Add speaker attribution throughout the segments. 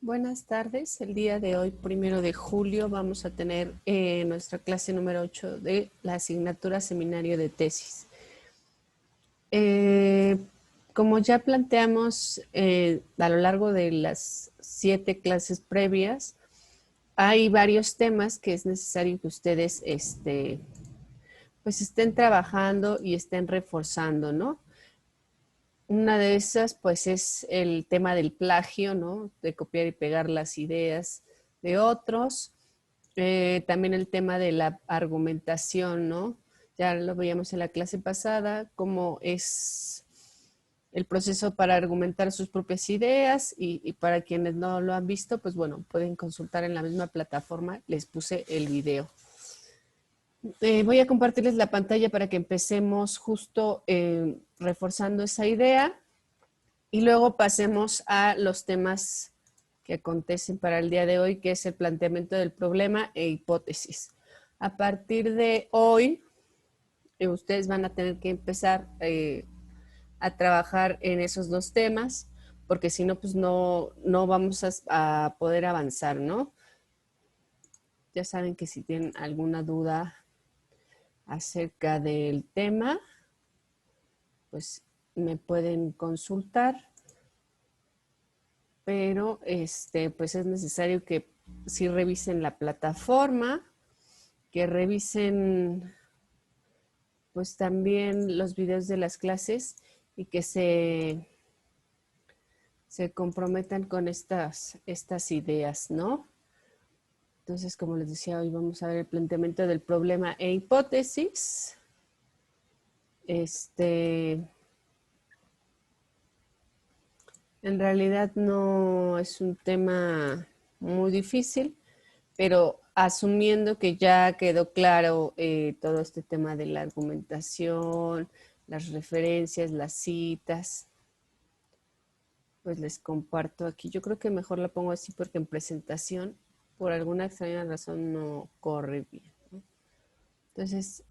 Speaker 1: Buenas tardes. El día de hoy, 1 de julio, vamos a tener nuestra clase número 8 de la asignatura Seminario de Tesis. Como ya planteamos a lo largo de las 7 clases previas, hay varios temas que es necesario que ustedes pues estén trabajando y estén reforzando, ¿no? Una de esas, pues, es el tema del plagio, ¿no? De copiar y pegar las ideas de otros. También el tema de la argumentación, ¿no? Ya lo veíamos en la clase pasada, cómo es el proceso para argumentar sus propias ideas y para quienes no lo han visto, pues bueno, pueden consultar en la misma plataforma, les puse el video. Voy a compartirles la pantalla para que empecemos justo reforzando esa idea y luego pasemos a los temas que acontecen para el día de hoy, que es el planteamiento del problema e hipótesis. A partir de hoy, ustedes van a tener que empezar a trabajar en esos dos temas, porque si no, pues no vamos a poder avanzar, ¿no? Ya saben que si tienen alguna duda acerca del tema, pues me pueden consultar, pero pues es necesario que sí revisen la plataforma, que revisen pues también los videos de las clases y que se comprometan con estas ideas, ¿no? Entonces, como les decía, hoy vamos a ver el planteamiento del problema e hipótesis. En realidad no es un tema muy difícil, pero asumiendo que ya quedó claro todo este tema de la argumentación, las referencias, las citas, pues les comparto aquí. Yo creo que mejor la pongo así porque en presentación, por alguna extraña razón, no corre bien, ¿no? Entonces,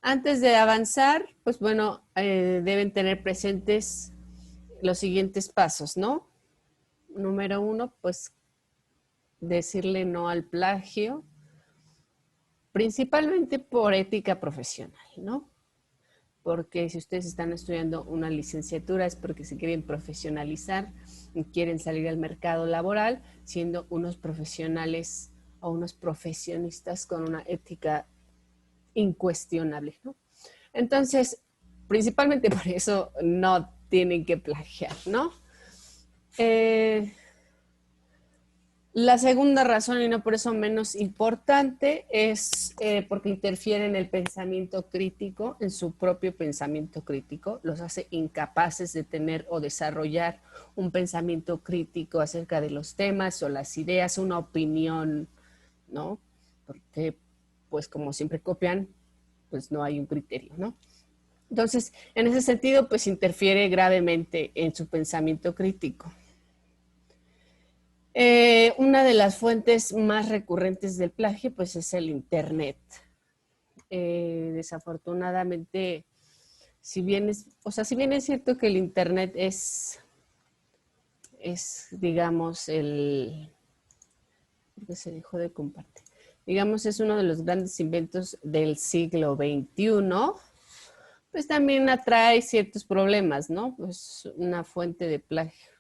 Speaker 1: antes de avanzar, pues bueno, deben tener presentes los siguientes pasos, ¿no? Número 1, pues decirle no al plagio, principalmente por ética profesional, ¿no? Porque si ustedes están estudiando una licenciatura es porque se quieren profesionalizar y quieren salir al mercado laboral siendo unos profesionales o unos profesionistas con una ética incuestionable, ¿no? Entonces, principalmente por eso no tienen que plagiar, ¿no? La segunda razón, y no por eso menos importante, es porque interfiere en el pensamiento crítico, en su propio pensamiento crítico, los hace incapaces de tener o desarrollar un pensamiento crítico acerca de los temas o las ideas, una opinión, ¿no? Porque, pues como siempre copian, pues no hay un criterio, ¿no? Entonces, en ese sentido, pues interfiere gravemente en su pensamiento crítico. Una de las fuentes más recurrentes del plagio pues es el internet. Desafortunadamente, si bien es cierto que el internet es digamos, porque se dejó de compartir, digamos, es uno de los grandes inventos del siglo XXI, pues también atrae ciertos problemas, ¿no? Pues una fuente de plagio,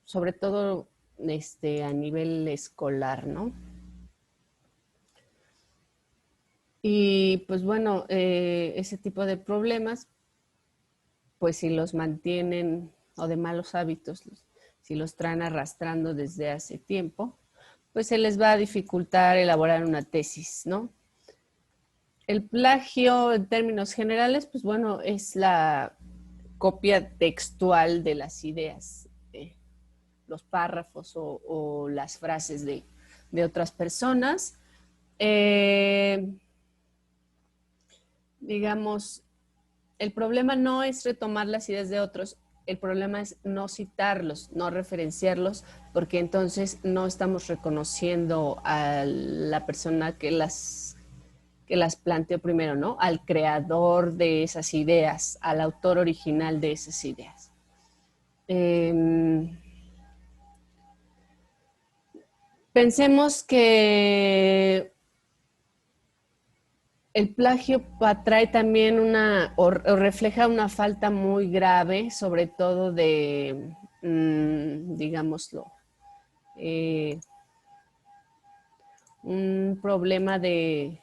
Speaker 1: sobre todo a nivel escolar, ¿no? Y pues bueno, ese tipo de problemas, pues si los mantienen, o de malos hábitos, si los traen arrastrando desde hace tiempo, pues se les va a dificultar elaborar una tesis, ¿no? El plagio, en términos generales, pues bueno, es la copia textual de las ideas, los párrafos o las frases de otras personas. Digamos, el problema no es retomar las ideas de otros, el problema es no citarlos, no referenciarlos, porque entonces no estamos reconociendo a la persona que las planteó primero, ¿no? Al creador de esas ideas, al autor original de esas ideas. Pensemos que el plagio atrae también o refleja una falta muy grave, sobre todo de, digámoslo, eh, un problema de...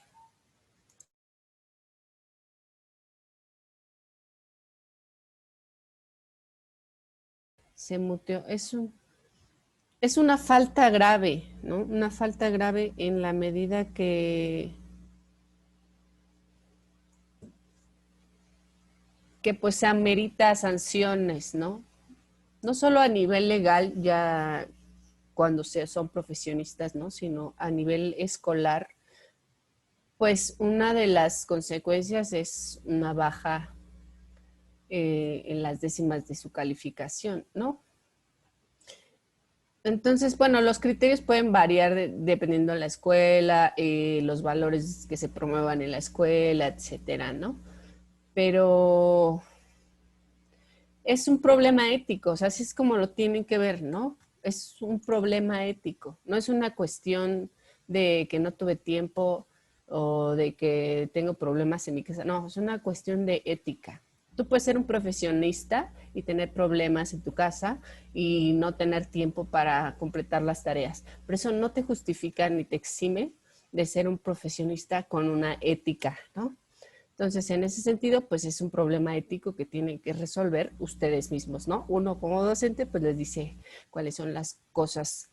Speaker 1: Se muteó, es una falta grave, ¿no? Una falta grave en la medida que pues amerita sanciones, ¿no? No solo a nivel legal, ya cuando son profesionistas, ¿no? Sino a nivel escolar, pues una de las consecuencias es una baja en las décimas de su calificación, ¿no? Entonces, bueno, los criterios pueden variar dependiendo de la escuela, los valores que se promuevan en la escuela, etcétera, ¿no? Pero es un problema ético, o sea, así es como lo tienen que ver, ¿no? Es un problema ético, no es una cuestión de que no tuve tiempo o de que tengo problemas en mi casa, no, es una cuestión de ética. Tú puedes ser un profesionista y tener problemas en tu casa y no tener tiempo para completar las tareas, pero eso no te justifica ni te exime de ser un profesionista con una ética, ¿no? Entonces, en ese sentido, pues es un problema ético que tienen que resolver ustedes mismos, ¿no? Uno como docente, pues les dice cuáles son las cosas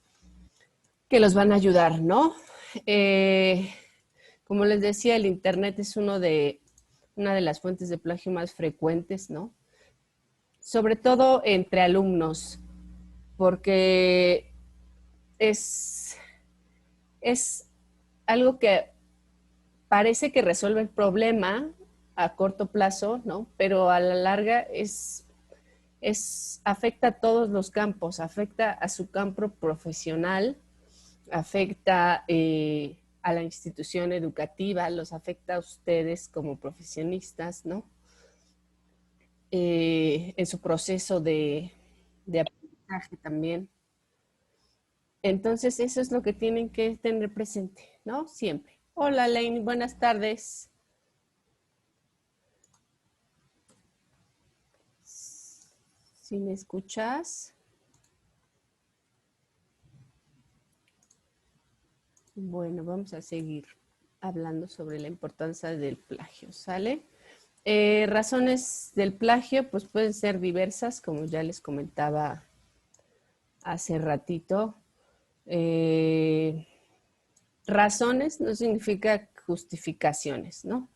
Speaker 1: que los van a ayudar, ¿no? Eh, como les decía, el Internet es una de las fuentes de plagio más frecuentes, ¿no? Sobre todo entre alumnos, porque es, es algo que parece que resuelve el problema a corto plazo, ¿no? Pero a la larga afecta a todos los campos, afecta a su campo profesional, afecta a la institución educativa, los afecta a ustedes como profesionistas, ¿no? En su proceso de aprendizaje también. Entonces, eso es lo que tienen que tener presente, ¿no? Siempre. Hola, Lane, buenas tardes. Si me escuchas. Bueno, vamos a seguir hablando sobre la importancia del plagio, ¿sale? Razones del plagio, pues pueden ser diversas, como ya les comentaba hace ratito. Eh, Razones no significa justificaciones, ¿no?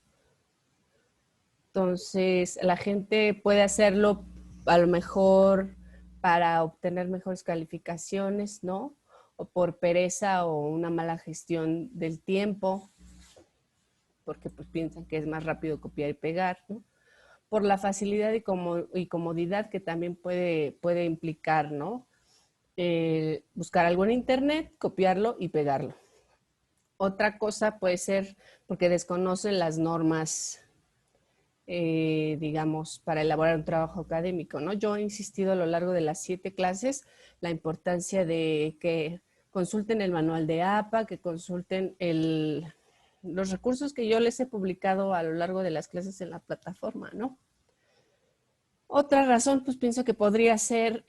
Speaker 1: Entonces, la gente puede hacerlo a lo mejor para obtener mejores calificaciones, ¿no? O por pereza o una mala gestión del tiempo, porque pues piensan que es más rápido copiar y pegar, ¿no? Por la facilidad y comodidad que también puede implicar, ¿no? Buscar algo en internet, copiarlo y pegarlo. Otra cosa puede ser porque desconocen las normas, digamos, para elaborar un trabajo académico, ¿no? Yo he insistido a lo largo de las 7 clases la importancia de que consulten el manual de APA, que consulten los recursos que yo les he publicado a lo largo de las clases en la plataforma, ¿no? Otra razón, pues pienso que podría ser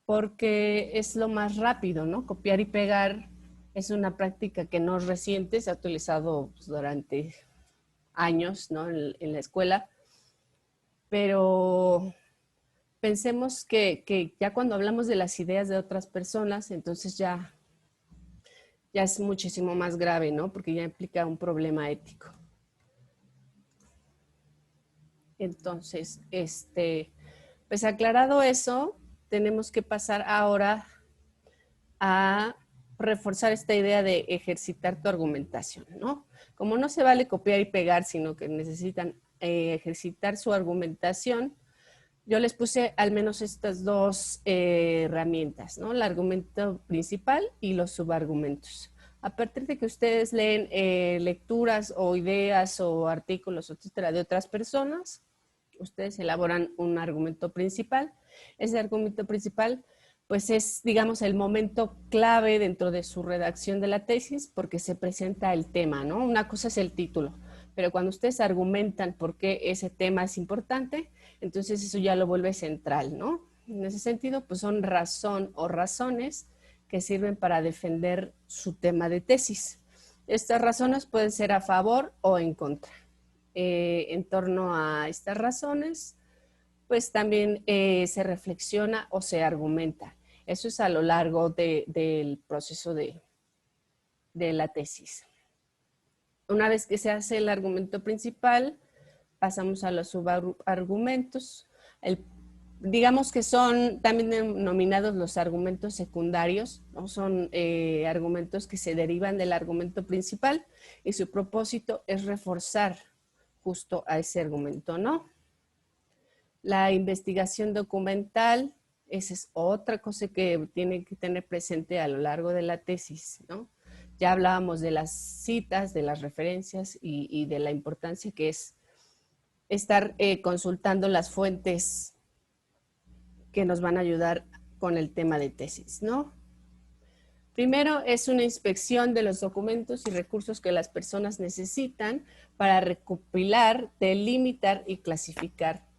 Speaker 1: porque es lo más rápido, ¿no? Copiar y pegar es una práctica que no es reciente, se ha utilizado pues, durante años, ¿no? En la escuela, pero pensemos que ya cuando hablamos de las ideas de otras personas, entonces ya es muchísimo más grave, ¿no? Porque ya implica un problema ético. Entonces, pues aclarado eso, tenemos que pasar ahora a reforzar esta idea de ejercitar tu argumentación, ¿no? Como no se vale copiar y pegar, sino que necesitan ejercitar su argumentación, yo les puse al menos estas dos herramientas, ¿no? El argumento principal y los subargumentos. A partir de que ustedes leen lecturas o ideas o artículos, etcétera, de otras personas, ustedes elaboran un argumento principal. Ese argumento principal pues es, digamos, el momento clave dentro de su redacción de la tesis porque se presenta el tema, ¿no? Una cosa es el título, pero cuando ustedes argumentan por qué ese tema es importante, entonces eso ya lo vuelve central, ¿no? En ese sentido, pues son razón o razones que sirven para defender su tema de tesis. Estas razones pueden ser a favor o en contra. En torno a estas razones, pues también se reflexiona o se argumenta. Eso es a lo largo del proceso de la tesis. Una vez que se hace el argumento principal, pasamos a los subargumentos. Digamos que son también denominados los argumentos secundarios, ¿no? Son argumentos que se derivan del argumento principal y su propósito es reforzar justo a ese argumento, ¿no? La investigación documental, esa es otra cosa que tiene que tener presente a lo largo de la tesis, ¿no? Ya hablábamos de las citas, de las referencias y de la importancia que es estar consultando las fuentes que nos van a ayudar con el tema de tesis, ¿no? Primero es una inspección de los documentos y recursos que las personas necesitan para recopilar, delimitar y clasificar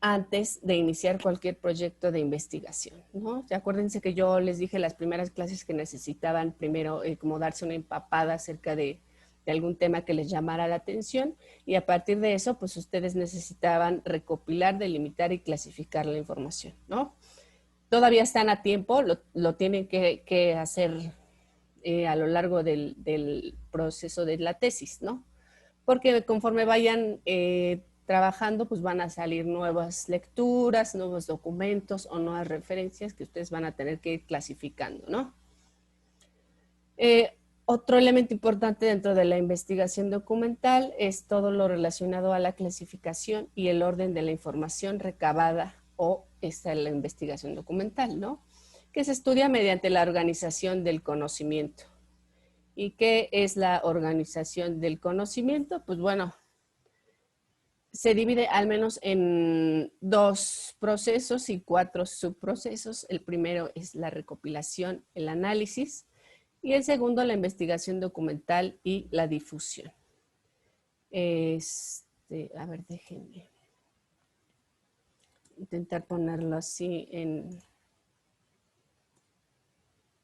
Speaker 1: antes de iniciar cualquier proyecto de investigación, ¿no? Acuérdense que yo les dije las primeras clases que necesitaban primero como darse una empapada acerca de algún tema que les llamara la atención y a partir de eso, pues ustedes necesitaban recopilar, delimitar y clasificar la información, ¿no? Todavía están a tiempo, lo tienen que hacer a lo largo del proceso de la tesis, ¿no? Porque conforme vayan trabajando, pues van a salir nuevas lecturas, nuevos documentos o nuevas referencias que ustedes van a tener que ir clasificando, ¿no? Otro elemento importante dentro de la investigación documental es todo lo relacionado a la clasificación y el orden de la información recabada o esta es la investigación documental, ¿no? Que se estudia mediante la organización del conocimiento. ¿Y qué es la organización del conocimiento? Pues bueno, se divide al menos en 2 procesos y 4 subprocesos. El primero es la recopilación, el análisis, y el segundo la investigación documental y la difusión. A ver, déjenme intentar ponerlo así en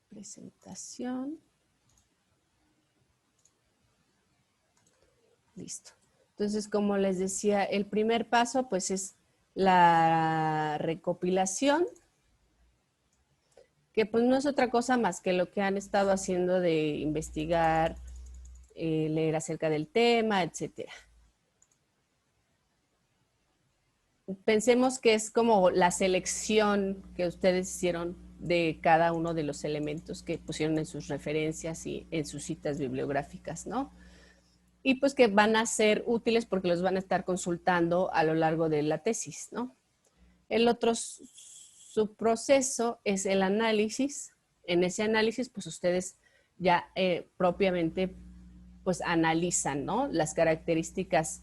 Speaker 1: presentación. Listo. Entonces, como les decía, el primer paso pues es la recopilación, que pues no es otra cosa más que lo que han estado haciendo de investigar, leer acerca del tema, etcétera. Pensemos que es como la selección que ustedes hicieron de cada uno de los elementos que pusieron en sus referencias y en sus citas bibliográficas, ¿no? Y pues que van a ser útiles porque los van a estar consultando a lo largo de la tesis, ¿no? El otro subproceso es el análisis. En ese análisis, pues ustedes ya propiamente pues analizan, ¿no? Las características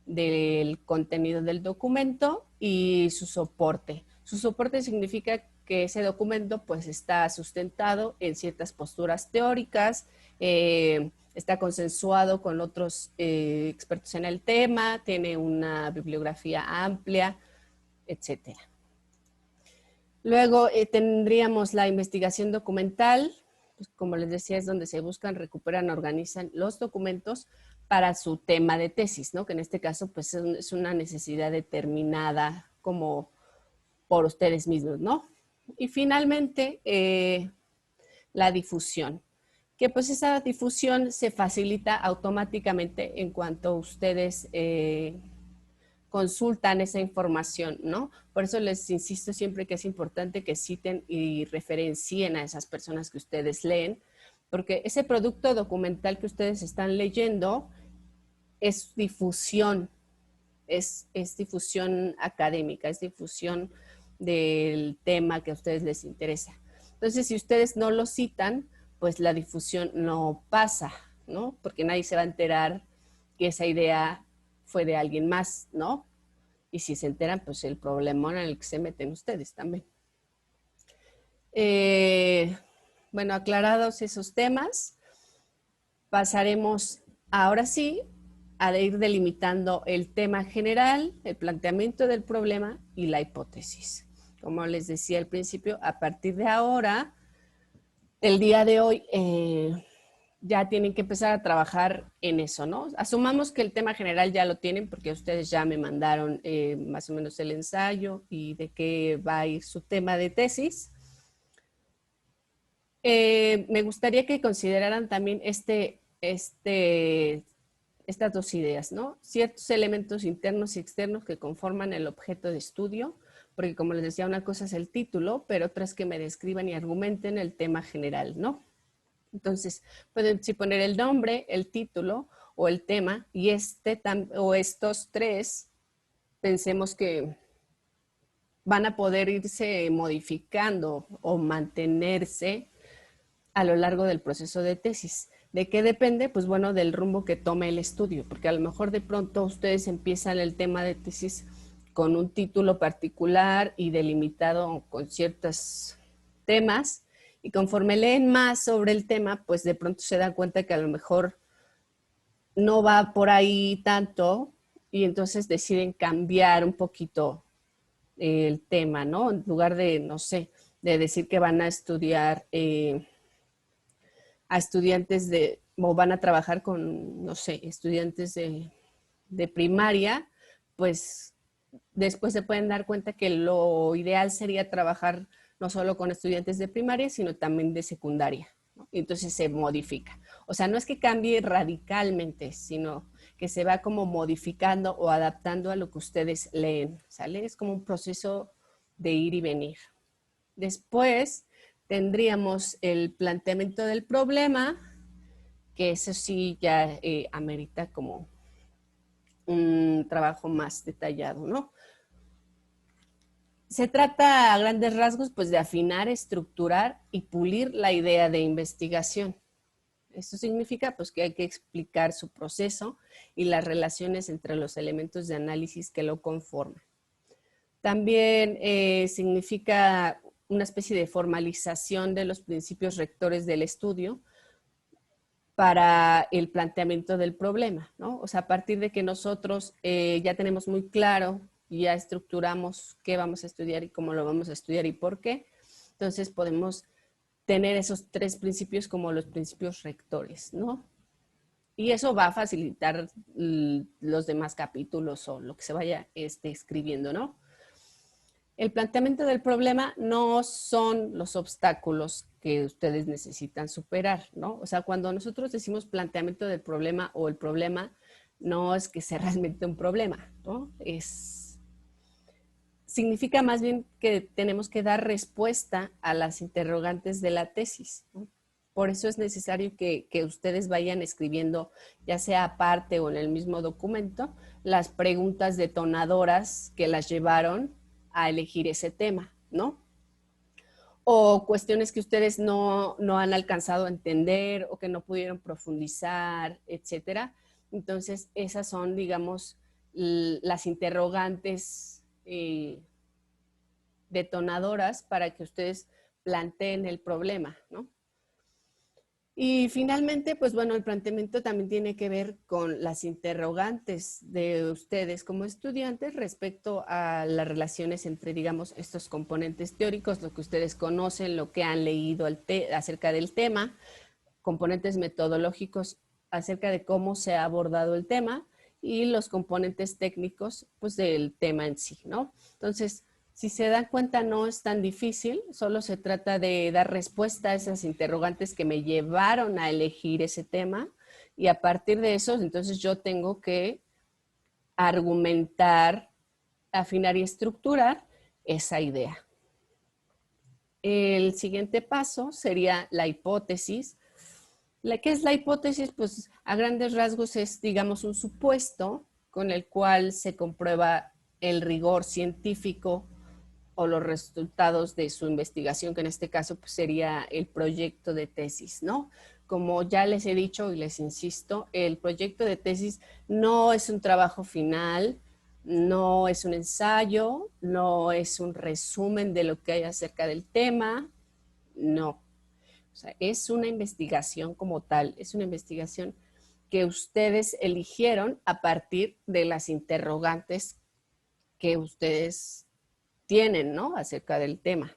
Speaker 1: del contenido del documento y su soporte. Su soporte significa que ese documento pues está sustentado en ciertas posturas teóricas, está consensuado con otros expertos en el tema, tiene una bibliografía amplia, etcétera. Luego tendríamos la investigación documental, pues, como les decía, es donde se buscan, recuperan, organizan los documentos para su tema de tesis, ¿no? Que en este caso pues es una necesidad determinada como por ustedes mismos, ¿no? Y finalmente, la difusión, que pues esa difusión se facilita automáticamente en cuanto ustedes consultan esa información, ¿no? Por eso les insisto siempre que es importante que citen y referencien a esas personas que ustedes leen, porque ese producto documental que ustedes están leyendo es difusión, es difusión académica, es difusión del tema que a ustedes les interesa. Entonces, si ustedes no lo citan, pues la difusión no pasa, ¿no? Porque nadie se va a enterar que esa idea fue de alguien más, ¿no? Y si se enteran, pues el problemón en el que se meten ustedes también. Bueno, aclarados esos temas, pasaremos ahora sí a ir delimitando el tema general, el planteamiento del problema y la hipótesis. Como les decía al principio, a partir de ahora, el día de hoy, ya tienen que empezar a trabajar en eso, ¿no? Asumamos que el tema general ya lo tienen porque ustedes ya me mandaron más o menos el ensayo y de qué va a ir su tema de tesis. Me gustaría que consideraran también estas dos ideas, ¿no? Ciertos elementos internos y externos que conforman el objeto de estudio, porque como les decía, una cosa es el título, pero otra es que me describan y argumenten el tema general, ¿no? Entonces, pueden sí poner el nombre, el título o el tema, y estos tres, pensemos que van a poder irse modificando o mantenerse a lo largo del proceso de tesis. ¿De qué depende? Pues bueno, del rumbo que tome el estudio, porque a lo mejor de pronto ustedes empiezan el tema de tesis con un título particular y delimitado con ciertos temas, y conforme leen más sobre el tema, pues de pronto se dan cuenta que a lo mejor no va por ahí tanto y entonces deciden cambiar un poquito el tema, ¿no? En lugar de, no sé, de decir que van a estudiar a estudiantes o van a trabajar con, no sé, estudiantes de primaria, pues después se pueden dar cuenta que lo ideal sería trabajar no solo con estudiantes de primaria, sino también de secundaria, ¿no? Y entonces se modifica. O sea, no es que cambie radicalmente, sino que se va como modificando o adaptando a lo que ustedes leen, ¿sale? Es como un proceso de ir y venir. Después tendríamos el planteamiento del problema, que eso sí ya amerita como un trabajo más detallado, ¿no? Se trata a grandes rasgos pues de afinar, estructurar y pulir la idea de investigación. Esto significa pues que hay que explicar su proceso y las relaciones entre los elementos de análisis que lo conforman. También significa una especie de formalización de los principios rectores del estudio para el planteamiento del problema, ¿no? O sea, a partir de que nosotros ya tenemos muy claro y ya estructuramos qué vamos a estudiar y cómo lo vamos a estudiar y por qué, entonces podemos tener esos tres principios como los principios rectores, ¿no? Y eso va a facilitar los demás capítulos o lo que se vaya escribiendo, ¿no? El planteamiento del problema no son los obstáculos que ustedes necesitan superar, ¿no? O sea, cuando nosotros decimos planteamiento del problema o el problema, no es que sea realmente un problema, ¿no? Significa más bien que tenemos que dar respuesta a las interrogantes de la tesis, ¿no? Por eso es necesario que ustedes vayan escribiendo, ya sea aparte o en el mismo documento, las preguntas detonadoras que las llevaron a elegir ese tema, ¿no? O cuestiones que ustedes no han alcanzado a entender o que no pudieron profundizar, etcétera. Entonces, esas son, digamos, las interrogantes detonadoras para que ustedes planteen el problema, ¿no? Y finalmente, pues bueno, el planteamiento también tiene que ver con las interrogantes de ustedes como estudiantes respecto a las relaciones entre, digamos, estos componentes teóricos, lo que ustedes conocen, lo que han leído acerca del tema, componentes metodológicos acerca de cómo se ha abordado el tema y los componentes técnicos, pues del tema en sí, ¿no? Entonces, si se dan cuenta, no es tan difícil, solo se trata de dar respuesta a esas interrogantes que me llevaron a elegir ese tema y a partir de eso, entonces yo tengo que argumentar, afinar y estructurar esa idea. El siguiente paso sería la hipótesis. ¿Qué es la hipótesis? Pues a grandes rasgos es, digamos, un supuesto con el cual se comprueba el rigor científico o los resultados de su investigación, que en este caso pues, sería el proyecto de tesis, ¿no? Como ya les he dicho y les insisto, el proyecto de tesis no es un trabajo final, no es un ensayo, no es un resumen de lo que hay acerca del tema, No. O sea, es una investigación como tal, es una investigación que ustedes eligieron a partir de las interrogantes que ustedes tienen, ¿no? Acerca del tema.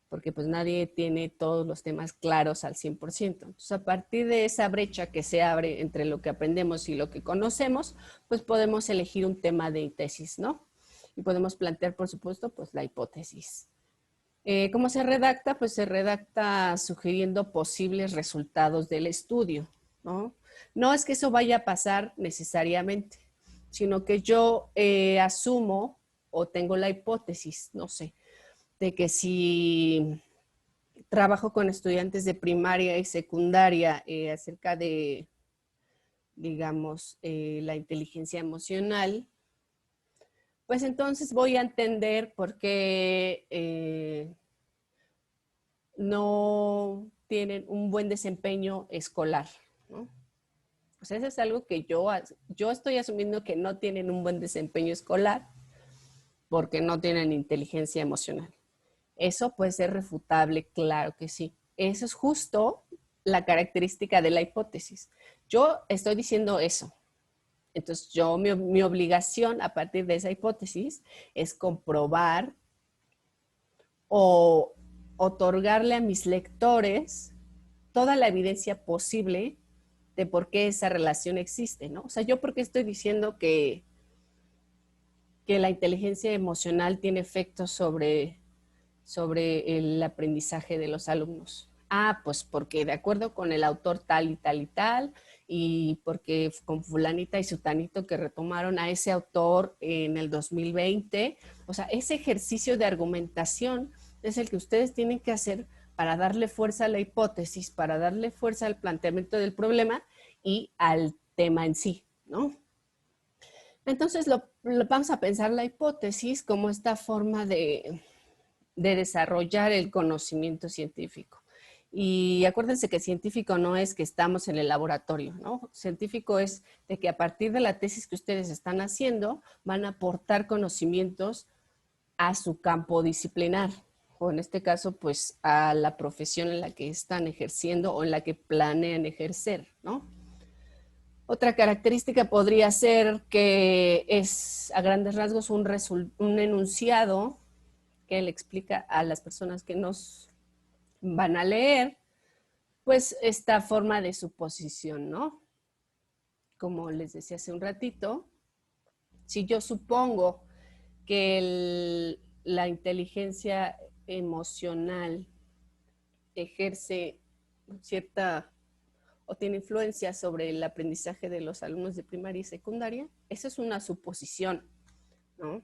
Speaker 1: Porque pues nadie tiene todos los temas claros al 100%. Entonces, a partir de esa brecha que se abre entre lo que aprendemos y lo que conocemos, pues podemos elegir un tema de tesis, ¿no? Y podemos plantear, por supuesto, pues la hipótesis. ¿Cómo se redacta? Pues se redacta sugiriendo posibles resultados del estudio, ¿no? No es que eso vaya a pasar necesariamente, sino que yo asumo o tengo la hipótesis, no sé, de que si trabajo con estudiantes de primaria y secundaria acerca de, digamos, la inteligencia emocional, pues entonces voy a entender por qué no tienen un buen desempeño escolar, ¿no? Pues eso es algo que yo estoy asumiendo que no tienen un buen desempeño escolar porque no tienen inteligencia emocional. Eso puede ser refutable, claro que sí. Eso es justo la característica de la hipótesis. Yo estoy diciendo eso. Entonces, mi obligación a partir de esa hipótesis es comprobar o otorgarle a mis lectores toda la evidencia posible de por qué esa relación existe, ¿no? O sea, yo porque estoy diciendo que la inteligencia emocional tiene efectos sobre el aprendizaje de los alumnos. Ah, pues porque de acuerdo con el autor tal y tal y tal, y porque con fulanita y sutanito que retomaron a ese autor en el 2020, o sea, ese ejercicio de argumentación es el que ustedes tienen que hacer para darle fuerza a la hipótesis, para darle fuerza al planteamiento del problema y al tema en sí, ¿no? Entonces vamos a pensar la hipótesis como esta forma de desarrollar el conocimiento científico. Y acuérdense que científico no es que estamos en el laboratorio, ¿no? Científico es de que a partir de la tesis que ustedes están haciendo van a aportar conocimientos a su campo disciplinar, o en este caso, pues a la profesión en la que están ejerciendo o en la que planean ejercer, ¿no? Otra característica podría ser que es a grandes rasgos un enunciado que le explica a las personas que nos van a leer, pues esta forma de suposición, ¿no? Como les decía hace un ratito, si yo supongo que la inteligencia emocional ejerce cierta o tiene influencia sobre el aprendizaje de los alumnos de primaria y secundaria, eso es una suposición, ¿no?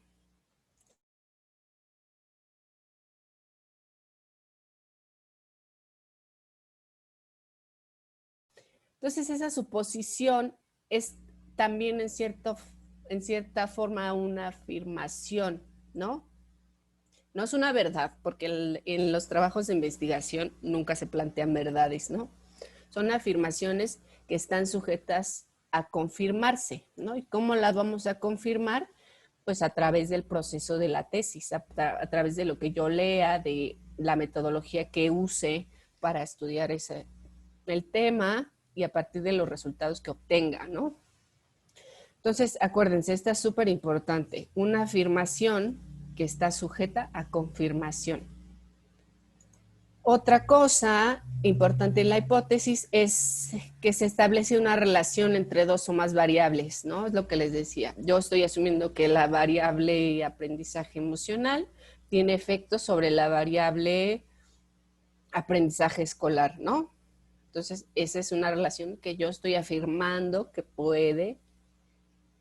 Speaker 1: Entonces esa suposición es también en cierta forma una afirmación, ¿no? No es una verdad, porque en los trabajos de investigación nunca se plantean verdades, ¿no? Son afirmaciones que están sujetas a confirmarse, ¿no? ¿Y cómo las vamos a confirmar? Pues a través del proceso de la tesis, a través de lo que yo lea, de la metodología que use para estudiar el tema y a partir de los resultados que obtenga, ¿no? Entonces, acuérdense, esta es súper importante, una afirmación que está sujeta a confirmación. Otra cosa importante en la hipótesis es que se establece una relación entre dos o más variables, ¿no? Es lo que les decía. Yo estoy asumiendo que la variable aprendizaje emocional tiene efectos sobre la variable aprendizaje escolar, ¿no? Entonces, esa es una relación que yo estoy afirmando que puede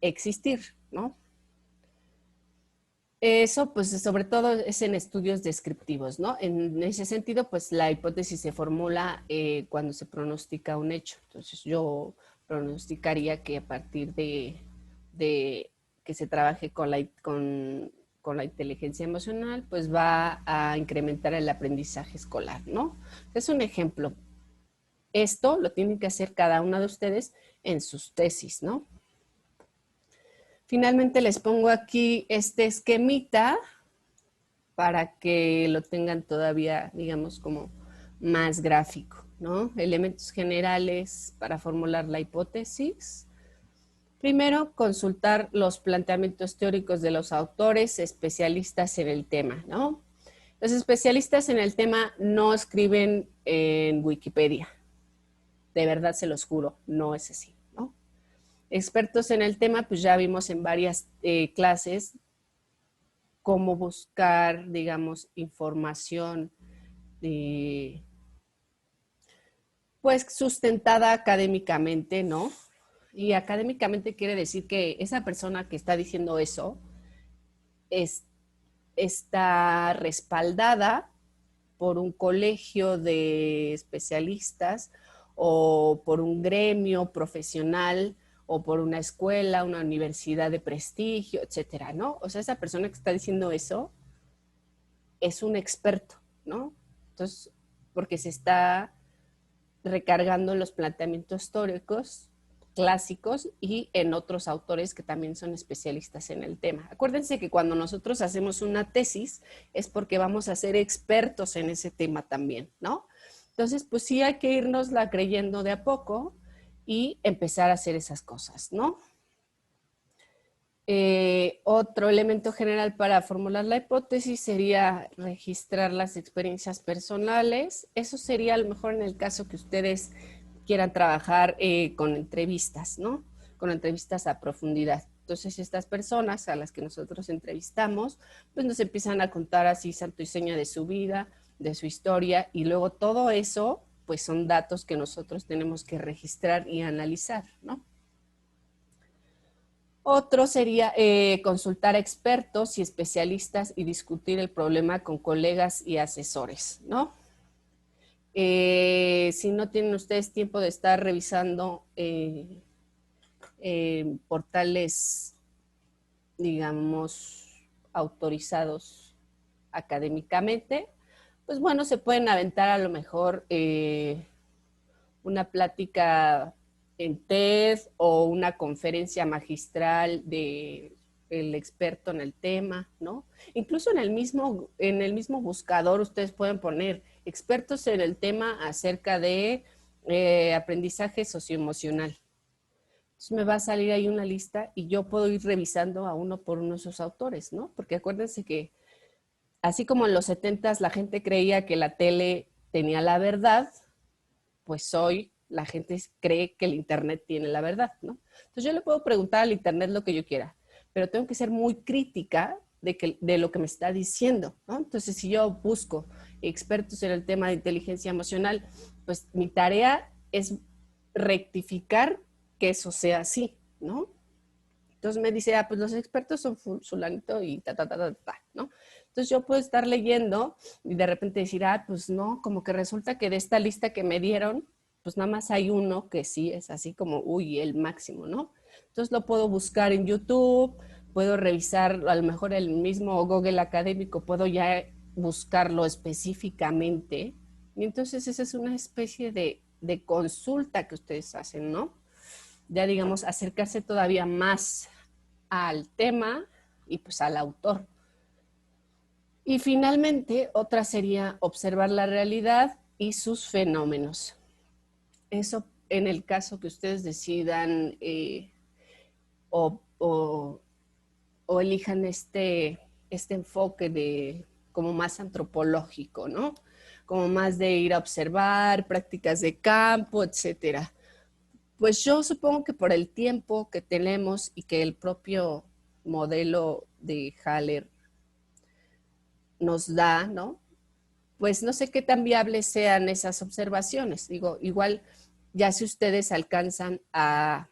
Speaker 1: existir, ¿no? Eso, pues, sobre todo es en estudios descriptivos, ¿no? En ese sentido, pues, la hipótesis se formula cuando se pronostica un hecho. Entonces, yo pronosticaría que a partir de que se trabaje con la inteligencia emocional, pues va a incrementar el aprendizaje escolar, ¿no? Es un ejemplo. Esto lo tienen que hacer cada uno de ustedes en sus tesis, ¿no? Finalmente les pongo aquí este esquemita para que lo tengan todavía, digamos, como más gráfico, ¿no? Elementos generales para formular la hipótesis. Primero, consultar los planteamientos teóricos de los autores especialistas en el tema, ¿no? Los especialistas en el tema no escriben en Wikipedia. De verdad se los juro, no es así, ¿no? Expertos en el tema, pues ya vimos en varias clases cómo buscar, digamos, información pues sustentada académicamente, ¿no? Y académicamente quiere decir que esa persona que está diciendo eso es, está respaldada por un colegio de especialistas o por un gremio profesional o por una escuela, una universidad de prestigio, etcétera, ¿no? O sea, esa persona que está diciendo eso es un experto, ¿no? Entonces, porque se está recargando los planteamientos teóricos clásicos y en otros autores que también son especialistas en el tema. Acuérdense que cuando nosotros hacemos una tesis es porque vamos a ser expertos en ese tema también, ¿no? Entonces, pues sí hay que irnosla creyendo de a poco y empezar a hacer esas cosas, ¿no? Otro elemento general para formular la hipótesis sería registrar las experiencias personales. Eso sería a lo mejor en el caso que ustedes quieran trabajar con entrevistas, ¿no? Con entrevistas a profundidad. Entonces, estas personas a las que nosotros entrevistamos, pues nos empiezan a contar así santo y seña de su vida, de su historia, y luego todo eso, pues son datos que nosotros tenemos que registrar y analizar, ¿no? Otro sería consultar a expertos y especialistas y discutir el problema con colegas y asesores, ¿no? Si no tienen ustedes tiempo de estar revisando portales, digamos, autorizados académicamente, pues bueno, se pueden aventar a lo mejor una plática en TED o una conferencia magistral de el experto en el tema, ¿no? Incluso en el mismo buscador ustedes pueden poner expertos en el tema acerca de aprendizaje socioemocional. Entonces me va a salir ahí una lista y yo puedo ir revisando a uno por uno de esos autores, ¿no? Porque acuérdense que así como en los 70s la gente creía que la tele tenía la verdad, pues hoy la gente cree que el Internet tiene la verdad, ¿no? Entonces yo le puedo preguntar al Internet lo que yo quiera, pero tengo que ser muy crítica de lo que me está diciendo, ¿no? Entonces si yo busco expertos en el tema de inteligencia emocional, pues mi tarea es rectificar que eso sea así, ¿no? Entonces me dice, pues los expertos son fulanito y ¿no? Entonces yo puedo estar leyendo y de repente decir, pues no, como que resulta que de esta lista que me dieron, pues nada más hay uno que sí es así como, uy, el máximo, ¿no? Entonces lo puedo buscar en YouTube, puedo revisar a lo mejor el mismo Google académico, puedo ya buscarlo específicamente. Y entonces esa es una especie de consulta que ustedes hacen, ¿no? Ya digamos, acercarse todavía más al tema y pues al autor. Y finalmente, otra sería observar la realidad y sus fenómenos. Eso en el caso que ustedes decidan o, o, o, elijan este enfoque de como más antropológico, ¿no? Como más de ir a observar, prácticas de campo, etcétera. Pues yo supongo que por el tiempo que tenemos y que el propio modelo de Haller nos da, ¿no? Pues no sé qué tan viables sean esas observaciones. Digo, igual ya si ustedes alcanzan a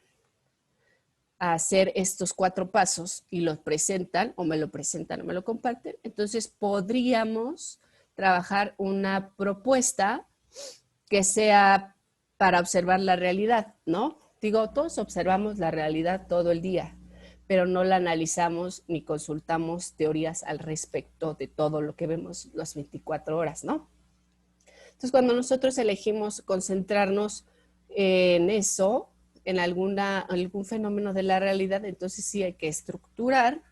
Speaker 1: hacer estos 4 pasos y los presentan o me lo comparten, entonces podríamos trabajar una propuesta que sea para observar la realidad, ¿no? Digo, todos observamos la realidad todo el día, pero no la analizamos ni consultamos teorías al respecto de todo lo que vemos las 24 horas, ¿no? Entonces, cuando nosotros elegimos concentrarnos en eso, en algún fenómeno de la realidad, entonces sí hay que estructurar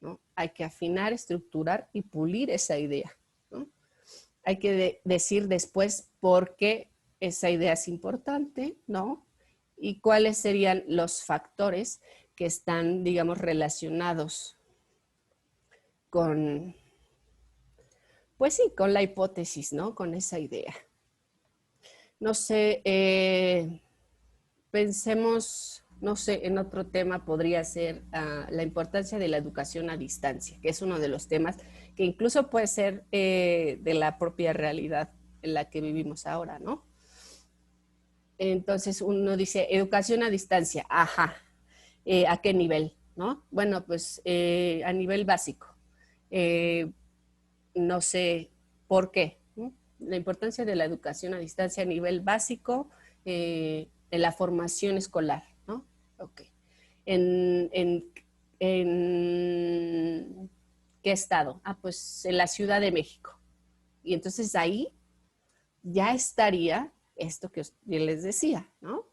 Speaker 1: ¿no? Hay que afinar, estructurar y pulir esa idea, ¿no? Hay que decir después por qué esa idea es importante, ¿no? Y cuáles serían los factores que están, digamos, relacionados con, pues sí, con la hipótesis, ¿no? Con esa idea. No sé, pensemos, no sé, en otro tema podría ser la importancia de la educación a distancia, que es uno de los temas que incluso puede ser de la propia realidad en la que vivimos ahora, ¿no? Entonces uno dice, educación a distancia, ajá, ¿a qué nivel? ¿No? Bueno, pues a nivel básico. No sé por qué, ¿no? La importancia de la educación a distancia a nivel básico, de la formación escolar, ¿no? Ok. ¿En, en, en qué estado? Ah, pues en la Ciudad de México. Y entonces ahí ya estaría esto que yo les decía, ¿no?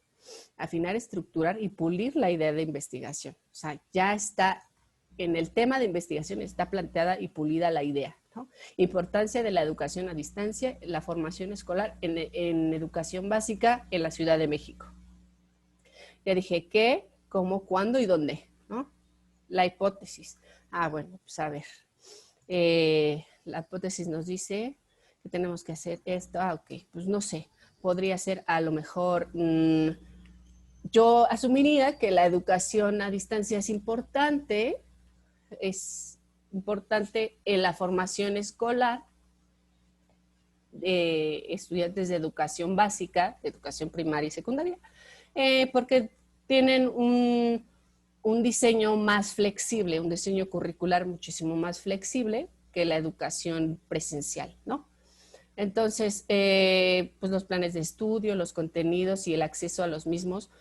Speaker 1: Afinar, estructurar y pulir la idea de investigación. O sea, ya está en el tema de investigación, está planteada y pulida la idea, ¿no? Importancia de la educación a distancia, la formación escolar en educación básica en la Ciudad de México. Ya dije qué, cómo, cuándo y dónde, ¿no? La hipótesis. Ah, bueno, pues a ver. La hipótesis nos dice que tenemos que hacer esto. Ah, ok, pues no sé. Podría ser a lo mejor... yo asumiría que la educación a distancia es importante en la formación escolar de estudiantes de educación básica, de educación primaria y secundaria, porque tienen un diseño más flexible, un diseño curricular muchísimo más flexible que la educación presencial, ¿no? Entonces, pues los planes de estudio, los contenidos y el acceso a los mismos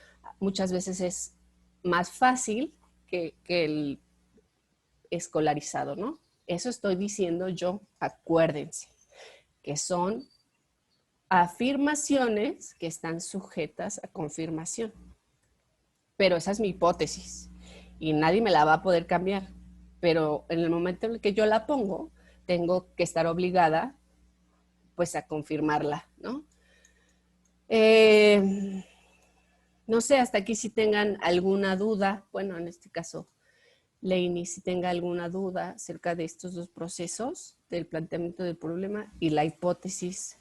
Speaker 1: muchas veces es más fácil que el escolarizado, ¿no? Eso estoy diciendo yo, acuérdense, que son afirmaciones que están sujetas a confirmación. Pero esa es mi hipótesis y nadie me la va a poder cambiar. Pero en el momento en el que yo la pongo, tengo que estar obligada pues a confirmarla, ¿no? No sé, hasta aquí si tengan alguna duda, bueno, en este caso, Leini, si tenga alguna duda acerca de estos dos procesos, del planteamiento del problema y la hipótesis.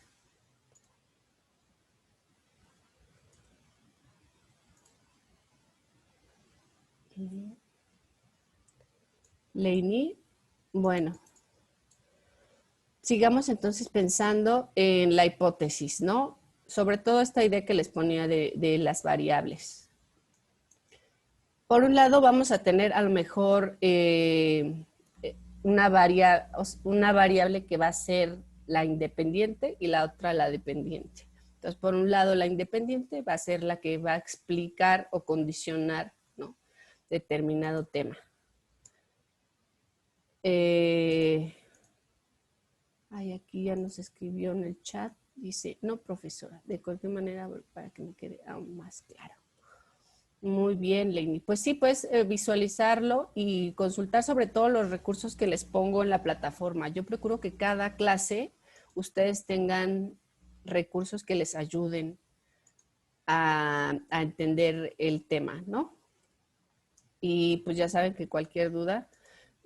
Speaker 1: Leini, bueno, sigamos entonces pensando en la hipótesis, ¿no? Sobre todo esta idea que les ponía de las variables. Por un lado vamos a tener a lo mejor una variable que va a ser la independiente y la otra la dependiente. Entonces, por un lado, la independiente va a ser la que va a explicar o condicionar, ¿no?, determinado tema. Aquí ya nos escribió en el chat, dice, no, profesora, de cualquier manera, para que me quede aún más claro. Muy bien, Leini. Pues sí, puedes visualizarlo y consultar sobre todo los recursos que les pongo en la plataforma. Yo procuro que cada clase ustedes tengan recursos que les ayuden a entender el tema, ¿no? Y pues ya saben que cualquier duda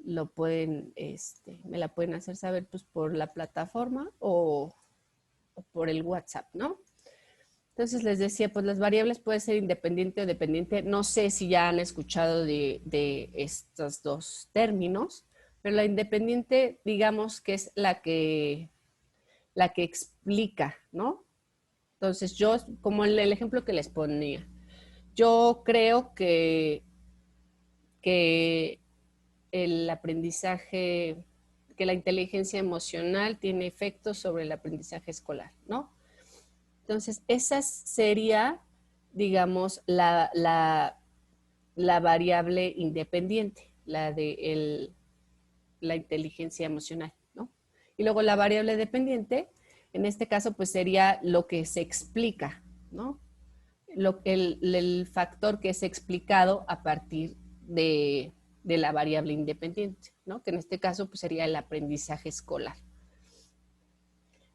Speaker 1: lo pueden, me la pueden hacer saber pues por la plataforma o por el WhatsApp, ¿no? Entonces les decía, pues las variables pueden ser independiente o dependiente. No sé si ya han escuchado de estos dos términos, pero la independiente, digamos que es la que explica, ¿no? Entonces yo, como el ejemplo que les ponía, yo creo que el aprendizaje, que la inteligencia emocional tiene efectos sobre el aprendizaje escolar, ¿no? Entonces, esa sería, digamos, la variable independiente, la de la inteligencia emocional, ¿no? Y luego la variable dependiente, en este caso, pues sería lo que se explica, ¿no? El factor que es explicado a partir de la variable independiente, ¿no? Que en este caso pues, sería el aprendizaje escolar.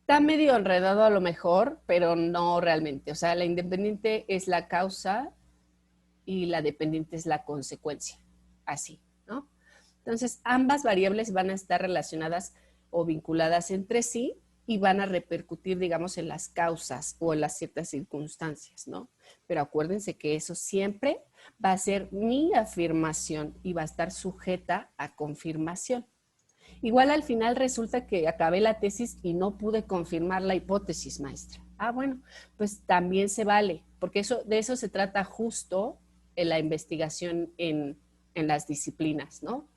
Speaker 1: Está medio enredado a lo mejor, pero no realmente. O sea, la independiente es la causa y la dependiente es la consecuencia. Así, ¿no? Entonces, ambas variables van a estar relacionadas o vinculadas entre sí y van a repercutir, digamos, en las causas o en las ciertas circunstancias, ¿no? Pero acuérdense que eso siempre va a ser mi afirmación y va a estar sujeta a confirmación. Igual al final resulta que acabé la tesis y no pude confirmar la hipótesis, maestra. Ah, bueno, pues también se vale, porque de eso se trata justo en la investigación en las disciplinas, ¿no?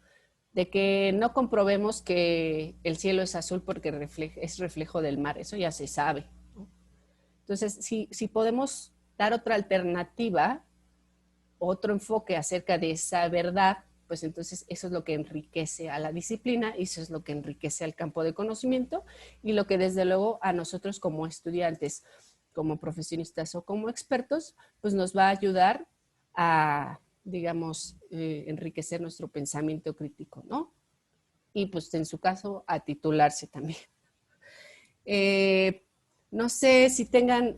Speaker 1: De que no comprobemos que el cielo es azul porque es reflejo del mar, eso ya se sabe, ¿no? Entonces, si podemos dar otra alternativa, otro enfoque acerca de esa verdad, pues entonces eso es lo que enriquece a la disciplina y eso es lo que enriquece al campo de conocimiento y lo que desde luego a nosotros como estudiantes, como profesionistas o como expertos, pues nos va a ayudar a, digamos, enriquecer nuestro pensamiento crítico, ¿no? Y pues en su caso a titularse también. No sé si tengan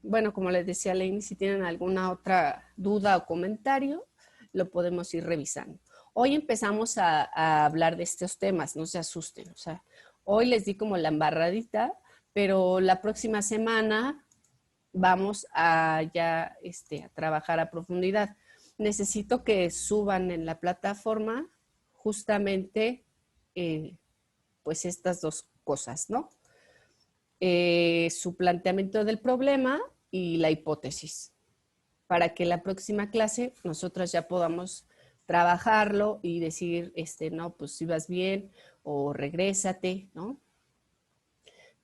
Speaker 1: bueno, como les decía Lenny, si tienen alguna otra duda o comentario, lo podemos ir revisando. Hoy empezamos a hablar de estos temas, no se asusten. O sea, hoy les di como la embarradita, pero la próxima semana vamos a ya a trabajar a profundidad. Necesito que suban en la plataforma justamente pues estas dos cosas, ¿no? Su planteamiento del problema y la hipótesis, para que la próxima clase nosotros ya podamos trabajarlo y decir, no, pues si vas bien o regrésate, ¿no?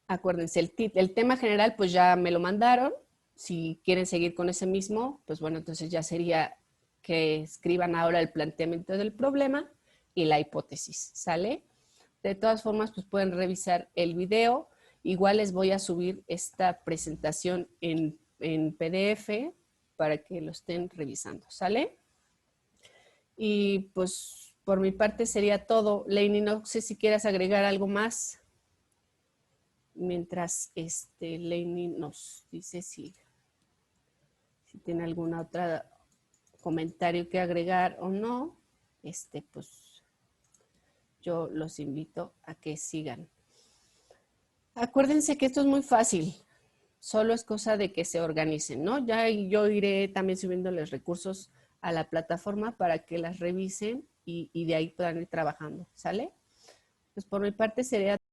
Speaker 1: Acuérdense, el tema general pues ya me lo mandaron. Si quieren seguir con ese mismo, pues bueno, entonces ya sería que escriban ahora el planteamiento del problema y la hipótesis, ¿sale? De todas formas, pues pueden revisar el video. Igual les voy a subir esta presentación en PDF para que lo estén revisando, ¿sale? Y pues por mi parte sería todo. Lainey, no sé si quieras agregar algo más. Mientras Lainey nos dice si tiene alguna otra comentario que agregar o no, pues yo los invito a que sigan. Acuérdense que esto es muy fácil, solo es cosa de que se organicen, ¿no? Ya yo iré también subiéndoles recursos a la plataforma para que las revisen y de ahí puedan ir trabajando, ¿sale? Pues por mi parte sería